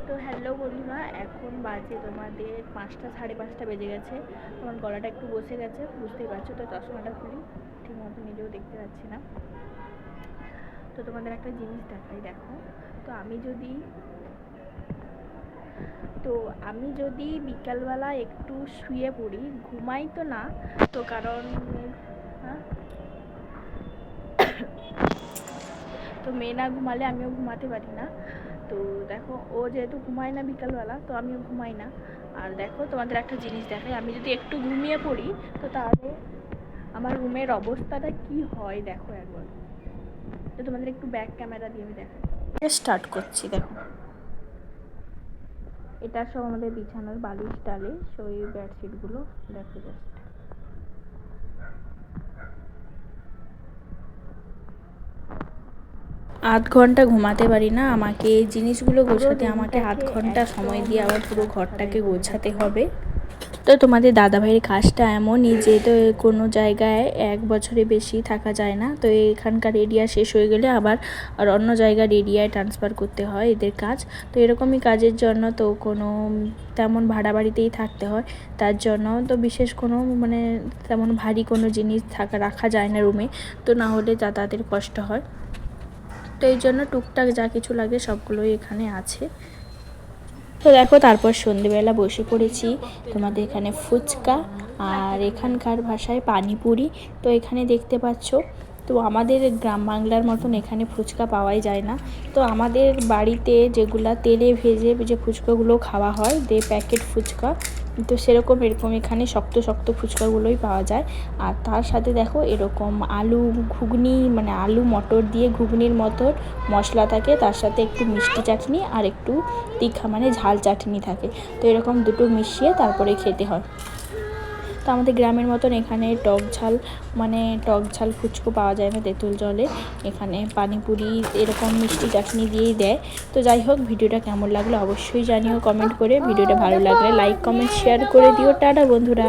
তো হ্যালো বন্ধুরা, এখন বাজে তোমাদের 5টা, সাড়ে 5টা বেজে গেছে। আমার গলাটা একটু বসে গেছে, বুঝতেই পারছো। তো চশমাটা খুলি, ঠিক মতো নিজেও দেখতে পাচ্ছি না। তো তোমাদের একটা জিনিস দেখাই, দেখো। তো আমি যদি বিকালবেলা একটু শুয়ে পড়ি, ঘুমাই তো না, তো কারণ হ্যাঁ, তো মেয়ে না ঘুমালে আমিও ঘুমাতে পারি না। তো দেখো, ও যেহেতু ঘুমায় না বিকালবেলা, তো আমিও ঘুমাই না। আর দেখো, তোমাদের একটা জিনিস দেখাই, আমি যদি একটু ঘুমিয়ে পড়ি, তো তাহলে আমার রুমের অবস্থাটা কি হয় দেখো একবার। তো তোমাদের একটু ব্যাক ক্যামেরা দিয়ে আমি দেখাই। স্টার্ট করছি, দেখো। এটা সব আমাদের বিছানার বালিশ টালে, সেই বেডশিটগুলো দেখো জাস্ট। আধ ঘন্টা ঘুমাতে পারি না, আমাকে এই জিনিসগুলো গোছাতে আমাকে আধ ঘন্টা সময় দিয়ে আবার পুরো ঘরটাকে গোছাতে হবে। তো তোমাদের দাদাভাইয়ের কাজটা এমনই যে, তো কোনো জায়গায় 1 বছরে বেশি থাকা যায় না। তো এখানকার এরিয়া শেষ হয়ে গেলে আবার আর অন্য জায়গার এরিয়ায় ট্রান্সফার করতে হয় এদের কাজ। তো এরকমই কাজের জন্য তো কোনো তেমন ভাড়া বাড়িতেই থাকতে হয়। তার জন্য তো বিশেষ কোনো মানে তেমন ভারী কোনো জিনিস রাখা যায় না রুমে, তো না হলে যাতায়াতের কষ্ট হয়। তো এই জন্য টুকটাক যা কিছু লাগে সবগুলোই এখানে আছে। তো দেখো, তারপর সন্ধেবেলা বসে পড়েছি তোমাদের এখানে ফুচকা, আর এখানকার ভাষায় পানিপুরি। তো এখানে দেখতে পাচ্ছ, তো আমাদের গ্রাম বাংলার মতন এখানে ফুচকা পাওয়াই যায় না। তো আমাদের বাড়িতে যেগুলা তেলে ভেজে যে ফুচকাগুলো খাওয়া হয়, প্যাকেট ফুচকা, তো এরকম এখানে শক্ত শক্ত ফুচকাগুলোই পাওয়া যায়। আর তার সাথে দেখো এরকম আলু ঘুগনি, মানে আলু মটর দিয়ে ঘুগনির মতন মশলা থাকে, তার সাথে একটু মিষ্টি চাটনি আর একটু তীখা মানে ঝাল চাটনি থাকে। তো এরকম দুটো মিশিয়ে তারপরে খেতে হয়। তো আমাদের গ্রামের মতন এখানে টক ঝাল ফুচকো পাওয়া যায় না তেঁতুল জলে। এখানে পানিপুরি এরকম মিষ্টি চাটনি দিয়েই দেয়। তো যাই হোক, ভিডিওটা কেমন লাগলো অবশ্যই জানিও কমেন্ট করে। ভিডিওটা ভালো লাগলে লাইক কমেন্ট শেয়ার করে দিও। টাটা বন্ধুরা।